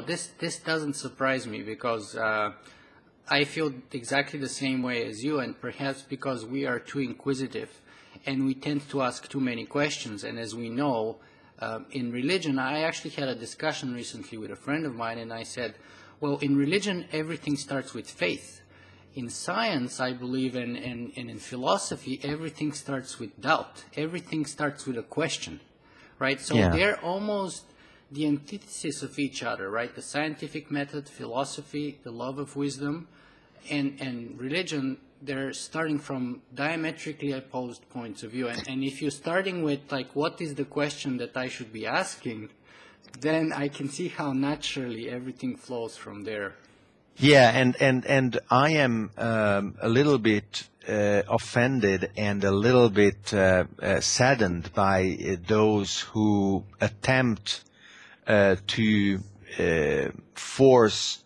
This doesn't surprise me because I feel exactly the same way as you, and perhaps because we are too inquisitive and we tend to ask too many questions. And as we know, in religion, I actually had a discussion recently with a friend of mine, and I said, well, in religion, everything starts with faith. In science, I believe, and in philosophy, everything starts with doubt. Everything starts with a question, right? So they're almost the antithesis of each other, right? The scientific method, philosophy, the love of wisdom, and religion, they're starting from diametrically opposed points of view. And if you're starting with, like, what is the question that I should be asking, then I can see how naturally everything flows from there. Yeah, and I am a little bit offended and a little bit saddened by those who attempt to force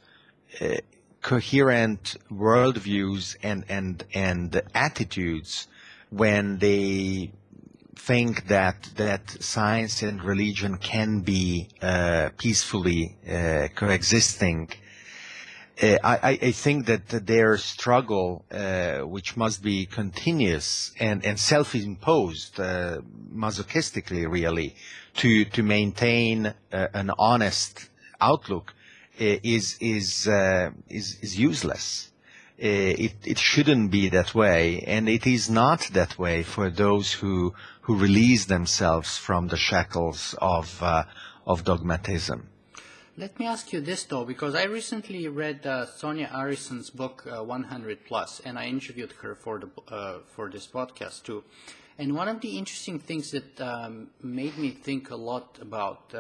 coherent worldviews and attitudes when they think that science and religion can be peacefully coexisting. I think that their struggle, which must be continuous and self-imposed, masochistically really, to maintain an honest outlook, is useless. It shouldn't be that way, and it is not that way for those who release themselves from the shackles of dogmatism. Let me ask you this, though, because I recently read Sonia Arison's book, 100 Plus, and I interviewed her for this podcast, too. And one of the interesting things that made me think a lot about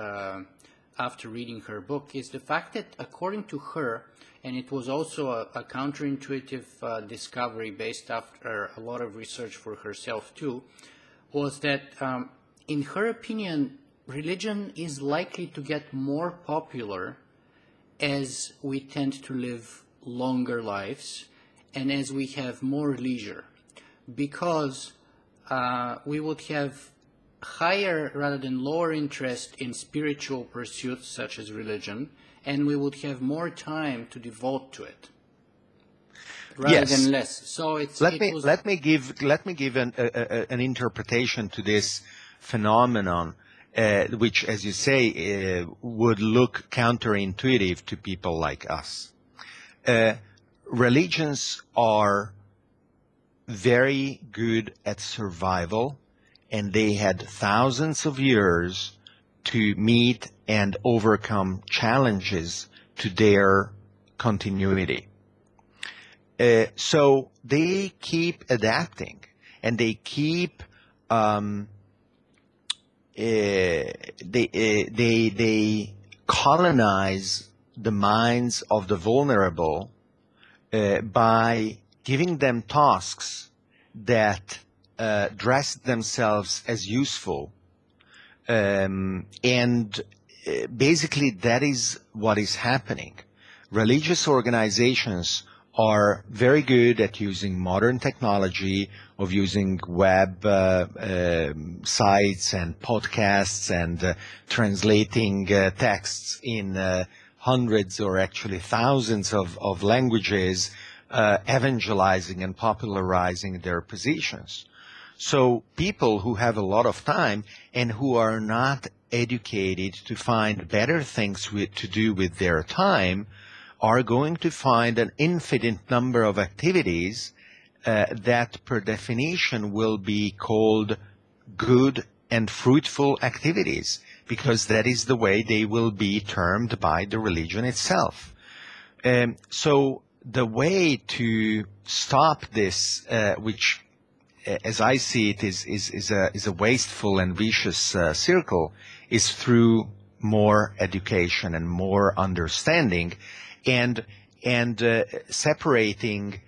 after reading her book is the fact that, according to her, and it was also a counterintuitive discovery based after a lot of research for herself, too, was that, in her opinion, religion is likely to get more popular as we tend to live longer lives and as we have more leisure, because we would have higher rather than lower interest in spiritual pursuits such as religion, and we would have more time to devote to it rather than less. So let me give an interpretation to this phenomenon. Which, as you say, would look counterintuitive to people like us. Religions are very good at survival, and they had thousands of years to meet and overcome challenges to their continuity. So they keep adapting, and they keep they colonize the minds of the vulnerable by giving them tasks that dress themselves as useful, and basically that is what is happening. Religious organizations are very good at using modern technology, of using web sites and podcasts and translating texts in hundreds or actually thousands of languages, evangelizing and popularizing their positions. So people who have a lot of time and who are not educated to find better things to do with their time are going to find an infinite number of activities that per definition will be called good and fruitful activities, because that is the way they will be termed by the religion itself. So the way to stop this, which as I see it is a wasteful and vicious circle, is through more education and more understanding, and separating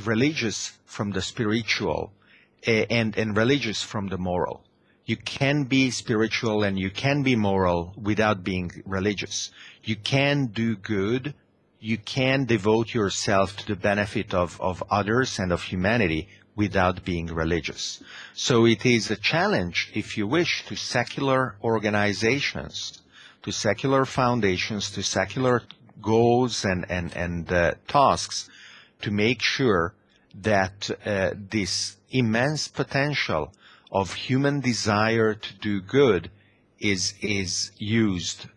religious from the spiritual, and religious from the moral. You can be spiritual and you can be moral without being religious. You can do good. You can devote yourself to the benefit of others and of humanity without being religious. So it is a challenge, if you wish, to secular organizations to secular foundations, to secular goals and tasks, to make sure that this immense potential of human desire to do good is used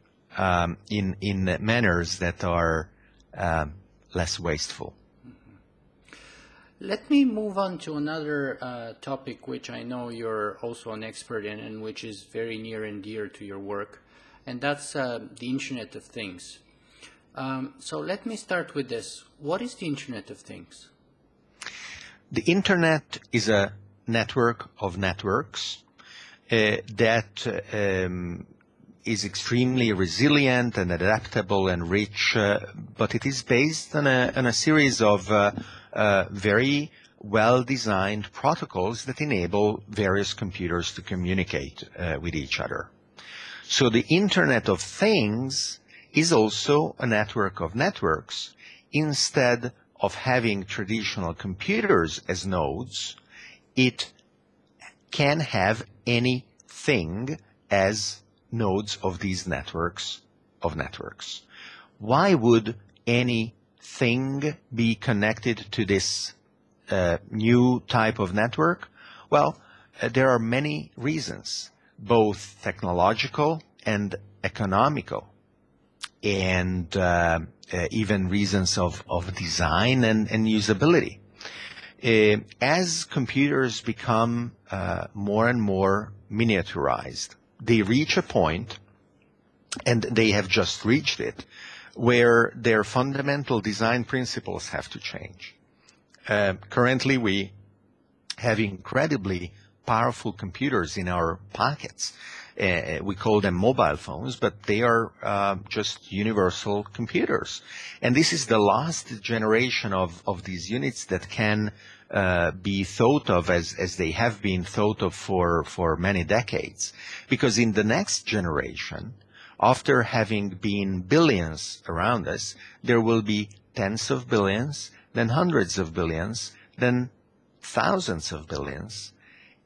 in manners that are less wasteful. Let me move on to another topic which I know you're also an expert in and which is very near and dear to your work, and that's the Internet of Things. So let me start with this. What is the Internet of Things? The Internet is a network of networks that is extremely resilient and adaptable and rich, but it is based on a series of very well-designed protocols that enable various computers to communicate with each other. So the Internet of Things is also a network of networks. Instead of having traditional computers as nodes, it can have anything as nodes of these networks of networks. Why would anything be connected to this new type of network? Well, there are many reasons, both technological and economical, and even reasons of design and usability. As computers become more and more miniaturized, they reach a point, and they have just reached it, where their fundamental design principles have to change. Currently, we have incredibly powerful computers in our pockets. We call them mobile phones, but they are just universal computers. And this is the last generation of these units that can be thought of as they have been thought of for many decades. Because in the next generation, after having been billions around us, there will be tens of billions, then hundreds of billions, then thousands of billions.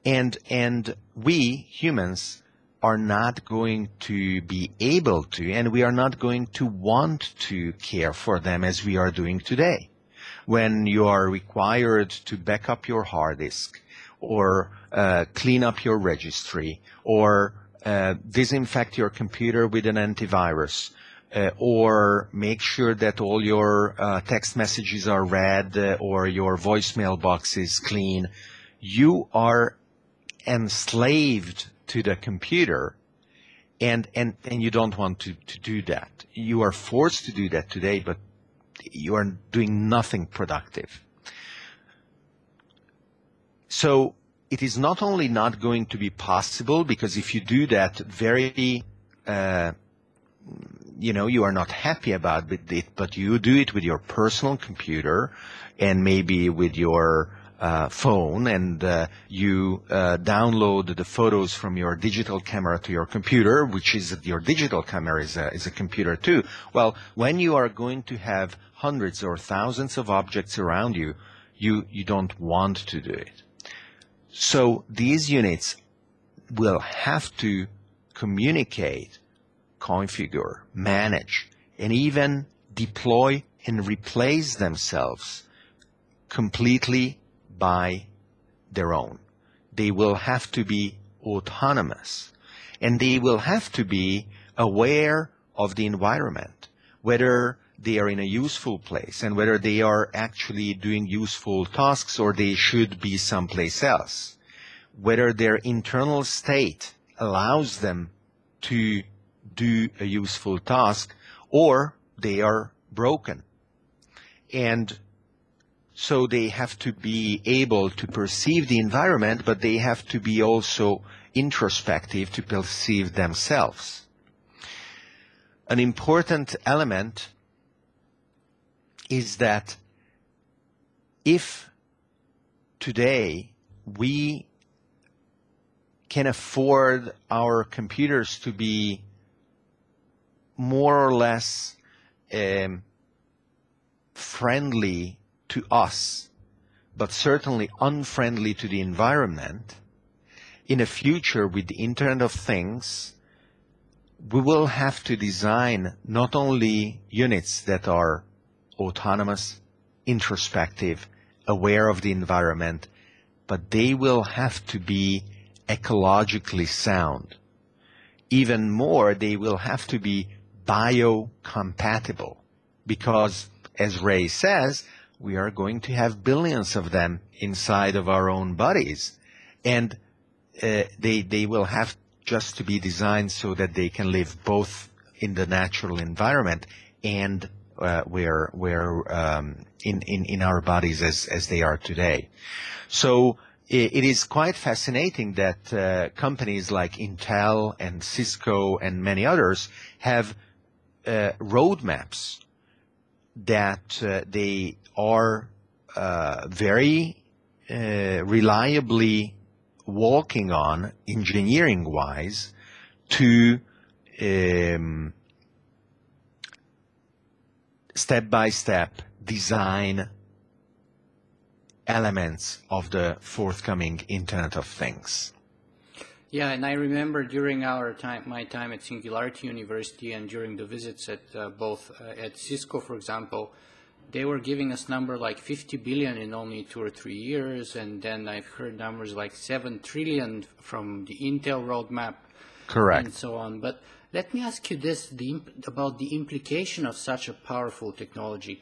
And we, humans, are not going to be able to, and we are not going to want to care for them as we are doing today. When you are required to back up your hard disk, or clean up your registry, or disinfect your computer with an antivirus, or make sure that all your text messages are read, or your voicemail box is clean, you are enslaved to the computer, and you don't want to do that. You are forced to do that today, but you are doing nothing productive. So it is not only not going to be possible, because if you do that very, you are not happy about it, but you do it with your personal computer and maybe with your phone, and you download the photos from your digital camera to your computer, which is your digital camera is a computer too. Well, when you are going to have hundreds or thousands of objects around you, you don't want to do it. So these units will have to communicate, configure, manage, and even deploy and replace themselves completely by their own. They will have to be autonomous, and they will have to be aware of the environment, whether they are in a useful place and whether they are actually doing useful tasks or they should be someplace else, whether their internal state allows them to do a useful task or they are broken. And so they have to be able to perceive the environment, but they have to be also introspective to perceive themselves. An important element is that if today we can afford our computers to be more or less friendly to us, but certainly unfriendly to the environment, in a future with the Internet of Things, we will have to design not only units that are autonomous, introspective, aware of the environment, but they will have to be ecologically sound. Even more, they will have to be biocompatible, because, as Ray says, we are going to have billions of them inside of our own bodies, and they will have just to be designed so that they can live both in the natural environment and in our bodies as they are today. So it is quite fascinating that companies like Intel and Cisco and many others have roadmaps that they are very reliably walking on, engineering-wise, to step-by-step design elements of the forthcoming Internet of Things. Yeah, and I remember during my time at Singularity University and during the visits at at Cisco, for example, they were giving us number like 50 billion in only 2 or 3 years, and then I've heard numbers like 7 trillion from the Intel roadmap. Correct. And so on. But let me ask you this, about the implication of such a powerful technology.